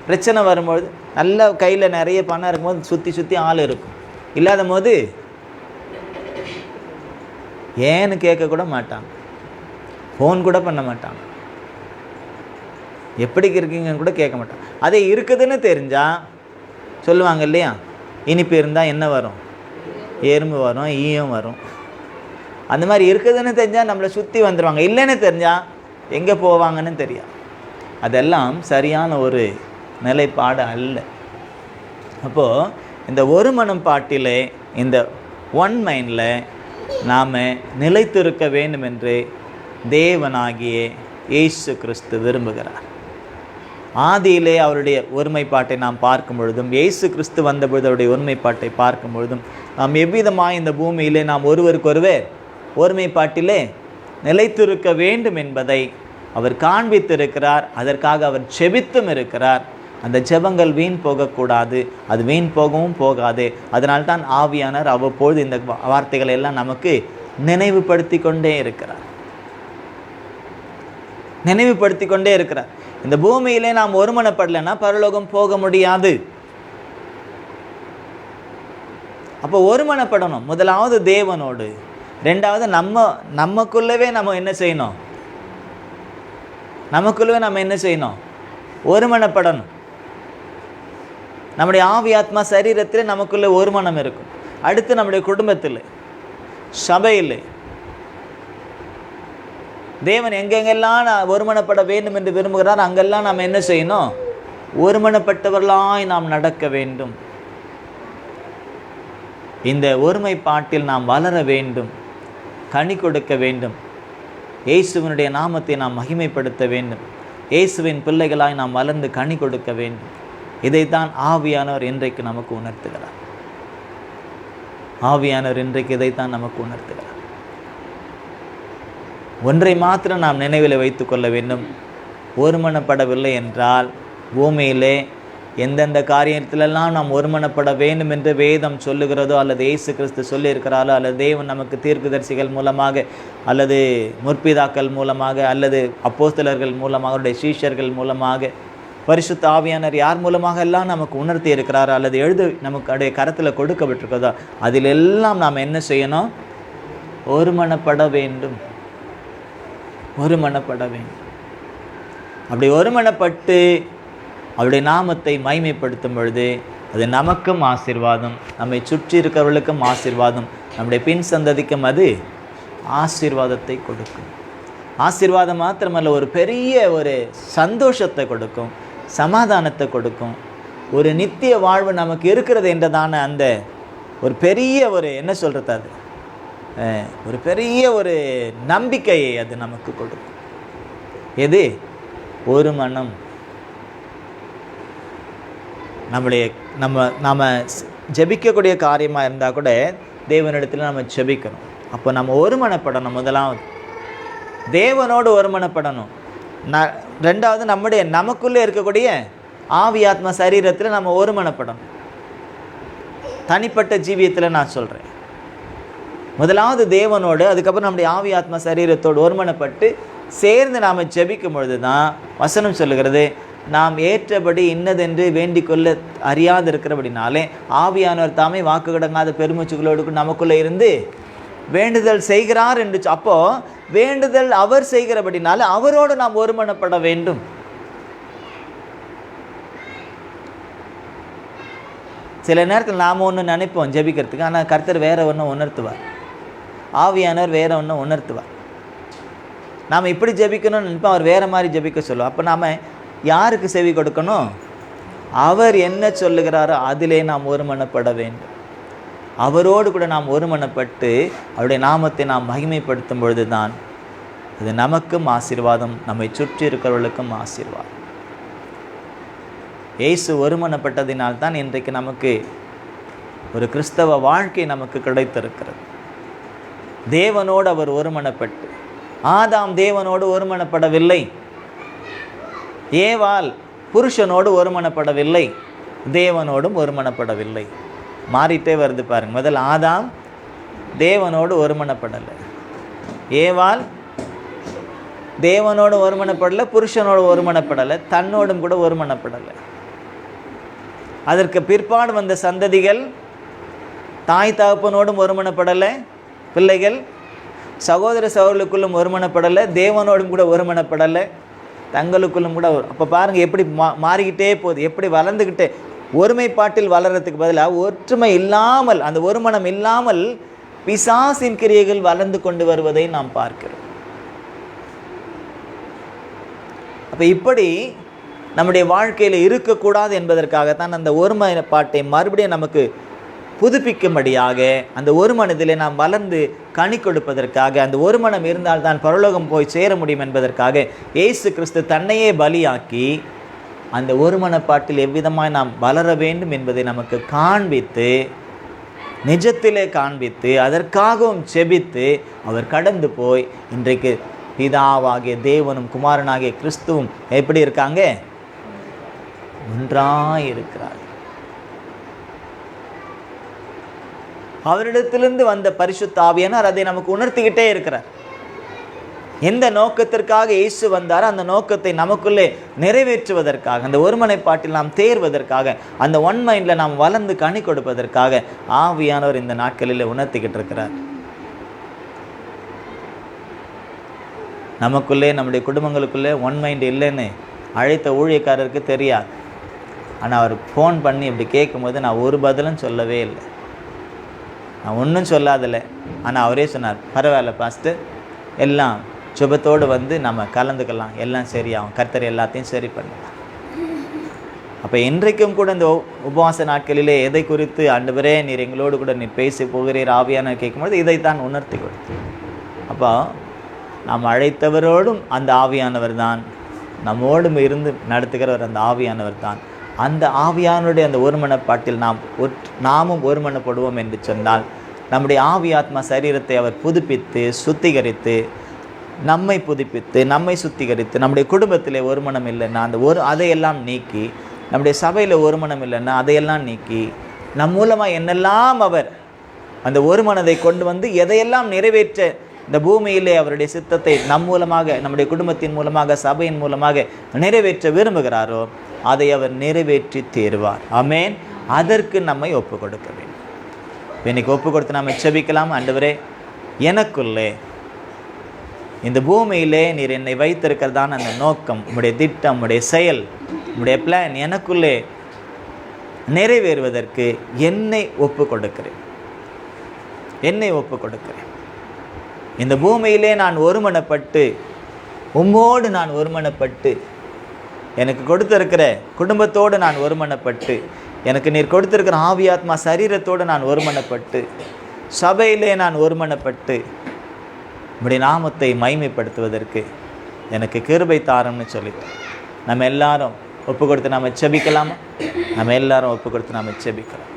பிரச்சனை வரும்போது நல்ல கையில் நிறைய பணம் இருக்கும்போது சுற்றி சுற்றி ஆள் இருக்கும். இல்லாத போது ஏன்னு கேட்க கூட மாட்டாங்க, ஃபோன் கூட பண்ண மாட்டாங்க, எப்படி இருக்கீங்கன்னு கூட கேட்க மாட்டாங்க. அதே இருக்குதுன்னு தெரிஞ்சால் சொல்லுவாங்க இல்லையா, இனிப்பு இருந்தால் என்ன வரும், எறும்பு வரும், ஈயம் வரும். அந்த மாதிரி இருக்குதுன்னு தெரிஞ்சால் நம்மளை சுற்றி வந்துடுவாங்க. இல்லைன்னு தெரிஞ்சால் எங்கே போவாங்கன்னு தெரியாது. அதெல்லாம் சரியான ஒரு நிலைப்பாடு அல்ல. அப்போது இந்த ஒரு மனம் பாட்டிலே, இந்த ஒன் மைண்டில் நாம் நிலைத்திருக்க வேண்டும் என்று தேவனாகிய இயேசு கிறிஸ்து விரும்புகிறார். ஆதியிலே அவருடைய ஒருமைப்பாட்டை நாம் பார்க்கும் பொழுதும், இயேசு கிறிஸ்து வந்தபொழுது அவருடைய ஒருமைப்பாட்டை பார்க்கும் பொழுதும், நாம் எவ்விதமாக இந்த பூமியிலே நாம் ஒருவருக்கொருவர் ஒருமைப்பாட்டிலே நிலைத்திருக்க வேண்டும் என்பதை அவர் காண்பித்திருக்கிறார். அதற்காக அவர் செபித்தும் இருக்கிறார். அந்த ஜெபங்கள் வீண் போகக்கூடாது, அது வீண் போகவும் போகாது. அதனால்தான் ஆவியானவர் அவ்வப்பொழுது இந்த வார்த்தைகளை எல்லாம் நமக்கு நினைவுபடுத்தி கொண்டே இருக்கிறார், நினைவுபடுத்தி கொண்டே இருக்கிறார். இந்த பூமியிலே நாம் ஒருமனப்படலைன்னா பரலோகம் போக முடியாது. அப்போ ஒருமனப்படணும். முதலாவது தேவனோடு, ரெண்டாவது நமக்குள்ளவே நம்ம என்ன செய்யணும், நமக்குள்ளவே நம்ம என்ன செய்யணும், ஒருமனப்படணும். நம்முடைய ஆவி ஆத்மா சரீரத்தில் நமக்குள்ள ஒருமனம் இருக்கும். அடுத்து நம்முடைய குடும்பத்தில், சபையில் தேவன் எங்கெங்கெல்லாம் ஒருமனப்பட வேண்டும் என்று விரும்புகிறார் அங்கெல்லாம் நாம் என்ன செய்யணும், ஒருமனப்பட்டவர்களாய் நாம் நடக்க வேண்டும். இந்த ஒருமைப்பாட்டில் நாம் வளர வேண்டும், கனி கொடுக்க வேண்டும். இயேசுவினுடைய நாமத்தை நாம் மகிமைப்படுத்த வேண்டும். இயேசுவின் பிள்ளைகளாய் நாம் வளர்ந்து கனி கொடுக்க வேண்டும். இதைத்தான் ஆவியானவர் இன்றைக்கு நமக்கு உணர்த்துகிறார். ஆவியானவர் இன்றைக்கு இதைத்தான் நமக்கு உணர்த்துகிறார். ஒன்றை மாத்திரம் நாம் நினைவில் வைத்து கொள்ள வேண்டும். ஒருமனப்படவில்லை என்றால் பூமியிலே எந்தெந்த காரியத்திலெல்லாம் நாம் ஒருமனப்பட வேண்டும் என்று வேதம் சொல்லுகிறதோ, அல்லது இயேசு கிறிஸ்து சொல்லியிருக்கிறாரோ, அல்லது தேவன் நமக்கு தீர்க்கதரிசிகள் மூலமாக, அல்லது முற்பிதாக்கள் மூலமாக, அல்லது அப்போஸ்தலர்கள் மூலமாக, அவருடைய சீஷர்கள் மூலமாக, பரிசுத்த ஆவியானவர் யார் மூலமாக எல்லாம் நமக்கு உணர்த்தி இருக்கிறாரோ, அல்லது நமக்கு அடைய கரத்தில் கொடுக்கப்பட்டிருக்கிறதோ, அதிலெல்லாம் நாம் என்ன செய்யணும், ஒருமனப்பட வேண்டும், ஒருமனப்பட வேண்டும். அப்படி ஒருமனப்பட்டு அவருடைய நாமத்தை மகிமைப்படுத்தும் பொழுது அது நமக்கும் ஆசீர்வாதம், நம்மை சுற்றி இருக்கிறவர்களுக்கும் ஆசீர்வாதம், நம்முடைய பின் சந்ததிக்கும் அது ஆசீர்வாதத்தை கொடுக்கும். ஆசீர்வாதம் மாத்திரமல்ல, ஒரு பெரிய ஒரு சந்தோஷத்தை கொடுக்கும், சமாதானத்தை கொடுக்கும். ஒரு நித்திய வாழ்வு நமக்கு இருக்கிறது என்றதான அந்த ஒரு பெரிய ஒரு என்ன சொல்கிறது, அது ஒரு பெரிய ஒரு நம்பிக்கையை அது நமக்கு கொடுக்கும். எது? ஒரு மனம். நம்ம ஜெபிக்கக்கூடிய காரியமாக இருந்தால் கூட தேவனிடத்தில் நம்ம ஜெபிக்கணும். அப்போ நம்ம ஒருமனப்படணும். முதலாவது தேவனோடு ஒருமனப்படணும். ரெண்டாவது நமக்குள்ளே இருக்கக்கூடிய ஆவி ஆத்மா சரீரத்தில் நம்ம ஒருமனப்படணும். தனிப்பட்ட ஜீவியத்தில் நான் சொல்கிறேன். முதலாவது தேவனோடு, அதுக்கப்புறம் நம்முடைய ஆவி ஆத்மா சரீரத்தோடு ஒருமனப்பட்டு சேர்ந்து நாம் ஜெபிக்கும் பொழுது தான் வசனம் சொல்லுகிறது, நாம் ஏற்றபடி இன்னதென்று வேண்டிக் கொள்ள அறியாது இருக்கிறபடினாலே ஆவியானவர் தாமே வாக்கு கடங்காத பெருமூச்சுகளோடு நமக்குள்ளே இருந்து வேண்டுதல் செய்கிறார் என்று. அப்போ வேண்டுதல் அவர் செய்கிறபடினால அவரோடு நாம் ஒருமனப்பட வேண்டும். சில நேரத்தில் நாம் ஒன்று நினைப்போம் ஜெபிக்கிறதுக்கு, ஆனால் கர்த்தர் வேற ஒன்று உணர்த்துவார், ஆவியானவர் வேற ஒன்று உணர்த்துவார். நாம் இப்படி ஜெபிக்கணும்னு நினைப்போம், அவர் வேறு மாதிரி ஜெபிக்க சொல்லுவோம். அப்போ நாம் யாருக்கு செவி கொடுக்கணும்? அவர் என்ன சொல்லுகிறாரோ அதிலே நாம் ஒருமனப்பட வேண்டும். அவரோடு கூட நாம் ஒருமனப்பட்டு அவருடைய நாமத்தை நாம் மகிமைப்படுத்தும் பொழுது தான் அது நமக்கும் ஆசீர்வாதம், நம்மை சுற்றி இருக்கிறவர்களுக்கும் ஆசீர்வாதம். இயேசு ஒருமனப்பட்டதினால்தான் இன்றைக்கு நமக்கு ஒரு கிறிஸ்தவ வாழ்க்கை நமக்கு கிடைத்திருக்கிறது. தேவனோடு அவர் ஒருமனப்பட்டு, ஆதாம் தேவனோடு ஒருமனப்படவில்லை, ஏவாள் புருஷனோடு ஒருமனப்படவில்லை, தேவனோடும் ஒருமனப்படவில்லை. மாறிட்டே வருது பாருங்க. முதல் ஆதாம் தேவனோடு ஒருமனப்படலை, ஏவாள் தேவனோடு ஒருமனப்படலை, புருஷனோடு ஒருமனப்படலை, தன்னோடும் கூட ஒருமனப்படலை. அதற்கு பிற்பாடு வந்த சந்ததிகள் தாய் தகப்பனோடும் ஒருமனப்படலை, பிள்ளைகள் சகோதர சகோதரர்களுக்குள்ளும் ஒருமனப்படலை, தேவனோடும் கூட ஒருமனப்படலை, தங்களுக்குள்ளும் கூட. அப்போ பாருங்கள் எப்படி மாறிக்கிட்டே போகுது, எப்படி வளர்ந்துக்கிட்டே. ஒருமைப்பாட்டில் வளர்கிறதுக்கு பதிலாக ஒற்றுமை இல்லாமல், அந்த ஒருமனம் இல்லாமல் பிசாசின் கிரியைகள் வளர்ந்து கொண்டு வருவதை நாம் பார்க்கிறோம். அப்போ இப்படி நம்முடைய வாழ்க்கையில் இருக்கக்கூடாது என்பதற்காகத்தான் அந்த ஒருமைப்பாட்டை மறுபடியும் நமக்கு புதுப்பிக்கும்படியாக, அந்த ஒரு மனதிலே நாம் வளர்ந்து கனி கொடுப்பதற்காக, அந்த ஒரு மனம் இருந்தால் தான் பரலோகம் போய் சேர முடியும் என்பதற்காக இயேசு கிறிஸ்து தன்னையே பலியாக்கி அந்த ஒரு மனப்பாட்டில் எவ்விதமாய் நாம் வளர வேண்டும் என்பதை நமக்கு காண்பித்து, நிஜத்திலே காண்பித்து, அதற்காகவும் செபித்து அவர் கடந்து போய் இன்றைக்கு பிதாவாகிய தேவனும் குமாரனாகிய கிறிஸ்துவும் எப்படி இருக்காங்க? ஒன்றாய் இருக்கிறார். அவரிடத்திலிருந்து வந்த பரிசுத்த ஆவியானவர் அதை நமக்கு உணர்த்திக்கிட்டே இருக்கிறார். எந்த நோக்கத்திற்காக இயேசு வந்தாரோ அந்த நோக்கத்தை நமக்குள்ளே நிறைவேற்றுவதற்காக, அந்த ஒருமனைப்பாட்டில் நாம் தேர்வதற்காக, அந்த ஒன் மைண்டில் நாம் வளர்ந்து கனி கொடுப்பதற்காக ஆவியானவர் இந்த நாட்களில் உணர்த்திக்கிட்டு இருக்கிறார். நமக்குள்ளே, நம்முடைய குடும்பங்களுக்குள்ளே ஒன் மைண்ட் இல்லைன்னு அழைத்த ஊழியக்காரருக்கு தெரியாது. ஆனால் அவர் ஃபோன் பண்ணி இப்படி கேட்கும்போது நான் ஒரு பதிலும் சொல்லவே இல்லை, நான் ஒன்றும் சொல்லாதில்லை. ஆனால் அவரே சொன்னார், பரவாயில்ல பாஸ்டர், எல்லாம் சுபத்தோடு வந்து நம்ம கலந்துக்கலாம், எல்லாம் சரியாகும், கர்த்தர் எல்லாத்தையும் சரி பண்ணலாம். அப்போ இன்றைக்கும் கூட இந்த உபவாச நாட்களிலே எதை குறித்து ஆண்டவரே நீர் எங்களோடு கூட நீர் பேசி போகிறீர் ஆவியானவர் கேட்கும்போது இதைத்தான் உணர்த்தி கொடுத்து, அப்போ நாம் அழைத்தவரோடும் அந்த ஆவியானவர் தான், நம்மோடும் இருந்து நடத்துகிறவர் அந்த ஆவியானவர் தான். அந்த ஆவியானுடைய அந்த ஒருமனப்பாட்டில் நாமும் ஒருமனப்படுவோம் என்று சொன்னால் நம்முடைய ஆவி ஆத்மா சரீரத்தை அவர் புதுப்பித்து சுத்திகரித்து, நம்மை புதுப்பித்து நம்மை சுத்திகரித்து, நம்முடைய குடும்பத்திலே ஒருமனம் இல்லைன்னா அதையெல்லாம் நீக்கி, நம்முடைய சபையில் ஒருமனம் இல்லைன்னா அதையெல்லாம் நீக்கி, நம் மூலமாக என்னெல்லாம் அவர் அந்த ஒருமனதை கொண்டு வந்து எதையெல்லாம் நிறைவேற்ற இந்த பூமியிலே அவருடைய சித்தத்தை நம் மூலமாக, நம்முடைய குடும்பத்தின் மூலமாக, சபையின் மூலமாக நிறைவேற்ற விரும்புகிறாரோ அதை அவர் நிறைவேற்றி தீர்வார். ஆமென். அதற்கு நம்மை ஒப்பு கொடுக்க வேண்டும். இன்னைக்கு ஒப்பு கொடுத்து நாம் செபிக்கலாம். ஆண்டவரே, எனக்குள்ளே இந்த பூமியிலே நீர் என்னை வைத்திருக்கிறதான அந்த நோக்கம், உம்முடைய திட்டம், உம்முடைய செயல், உம்முடைய பிளான் எனக்குள்ளே நிறைவேறுவதற்கு என்னை ஒப்பு கொடுக்கிறேன், என்னை ஒப்பு கொடுக்கிறேன். இந்த பூமியிலே நான் ஒருமனப்பட்டு, உம்மோடு நான் ஒருமனப்பட்டு, எனக்கு கொடுத்திருக்கிற குடும்பத்தோடு நான் ஒருமனப்பட்டு, எனக்கு நீர் கொடுத்திருக்கிற ஆவியாத்மா சரீரத்தோடு நான் ஒருமனப்பட்டு, சபையிலே நான் ஒருமனப்பட்டு உம்முடைய நாமத்தை மகிமைப்படுத்துவதற்கு எனக்கு கிருபை தாரம்னு சொல்லிட்டு நம்ம எல்லாரும் ஒப்பு கொடுத்து நாம் செபிக்கலாமா? நம்ம எல்லாரும் ஒப்பு கொடுத்து நாம் செபிக்கலாம்.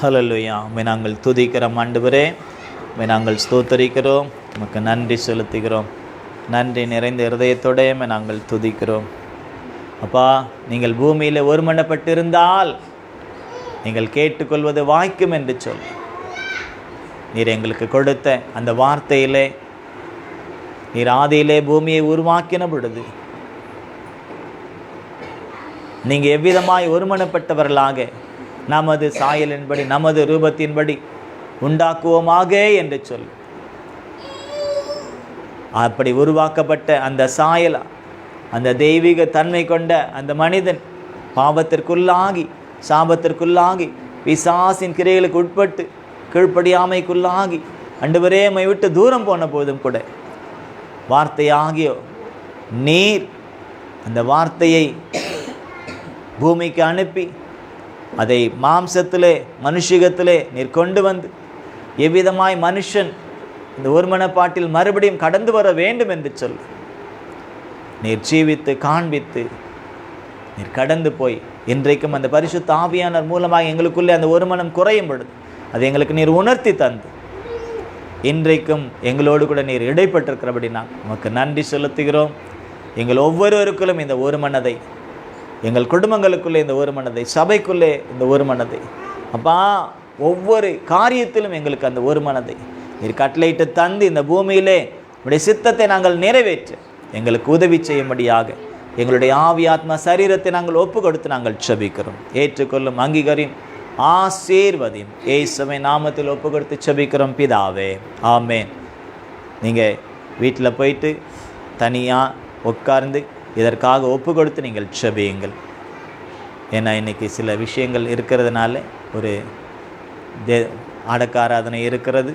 ஹல்லேலூயா. உம்மை நாங்கள் துதிக்கிறோம் ஆண்டவரே, உம்மை நாங்கள் ஸ்தோத்தரிக்கிறோம், உமக்கு நன்றி செலுத்துகிறோம். நன்றி நிறைந்த இருதயத்தோடே நாங்கள் துதிக்கிறோம். அப்பா, நீங்கள் பூமியில் ஒருமனப்பட்டிருந்தால் நீங்கள் கேட்டுக்கொள்வது வாய்க்கும் என்று சொல். நீர் எங்களுக்கு கொடுத்த அந்த வார்த்தையிலே, நீர் ஆதியிலே பூமியை உருவாக்கின பொழுது நீங்கள் எவ்விதமாய் ஒருமனப்பட்டவர்களாக நமது சாயலின்படி, நமது ரூபத்தின்படி உண்டாக்குவோமாக என்று சொல். அப்படி உருவாக்கப்பட்ட அந்த சாயல், அந்த தெய்வீக தன்மை கொண்ட அந்த மனிதன் பாவத்திற்குள்ளாகி, சாபத்திற்குள்ளாகி, பிசாசின் கிரைகளுக்கு உட்பட்டு கீழ்ப்படியாமைக்குள்ளாகி ஆண்டவரே உம்மை விட்டு தூரம் போன போதும் கூட வார்த்தையாகிய நீர் அந்த வார்த்தையை பூமிக்கு அனுப்பி அதை மாம்சத்திலே, மனுஷிகத்திலே நீர் கொண்டு வந்து எவ்விதமாய் மனுஷன் இந்த ஒருமனப்பாட்டில் மறுபடியும் கடந்து வர வேண்டும் என்று சொல். நீர் ஜீவித்து காண்பித்து நீர் கடந்து போய் இன்றைக்கும் அந்த பரிசுத்த ஆவியானவர் மூலமாக எங்களுக்குள்ளே அந்த ஒருமனம் குறையும் பொழுது அது எங்களுக்கு நீர் உணர்த்தி தந்து இன்றைக்கும் எங்களோடு கூட நீர் இடைப்பட்டிருக்கிறபடினா உமக்கு நன்றி செலுத்துகிறோம். எங்கள் ஒவ்வொருவருக்குள்ளும் இந்த ஒரு மனதை, எங்கள் குடும்பங்களுக்குள்ளே இந்த ஒரு மனதை, சபைக்குள்ளே இந்த ஒரு மனதை, அப்பா ஒவ்வொரு காரியத்திலும் எங்களுக்கு அந்த ஒரு மனதை நீர் கட்டளையிட்டு தந்து இந்த பூமியிலே உடைய சித்தத்தை நாங்கள் நிறைவேற்ற எங்களுக்கு உதவி செய்யும்படியாக எங்களுடைய ஆவி ஆத்மா சரீரத்தை நாங்கள் ஒப்பு கொடுத்து நாங்கள் செபிக்கிறோம். ஏற்றுக்கொள்ளும், அங்கீகரியும், ஆசீர்வதியும். இயேசுவின் நாமத்தில் ஒப்பு கொடுத்து செபிக்கிறோம் பிதாவே, ஆமென். நீங்கள் வீட்டில் போயிட்டு தனியாக உட்கார்ந்து இதற்காக ஒப்பு கொடுத்து நீங்கள் செபியுங்கள். ஏன்னா இன்றைக்கி சில விஷயங்கள் இருக்கிறதுனால ஒரு அடக்க ஆராதனை இருக்கிறது,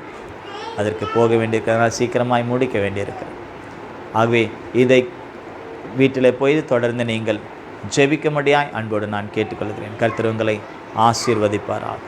அதற்கு போக வேண்டியிருக்கிறதுனால சீக்கிரமாய் முடிக்க வேண்டியிருக்கிறது. ஆகவே இதை வீட்டில் போய் தொடர்ந்து நீங்கள் ஜெபிக்கும்படியாய் அன்போடு நான் கேட்டுக்கொள்கிறேன். கர்த்தர் உங்களை ஆசீர்வதிப்பாராக.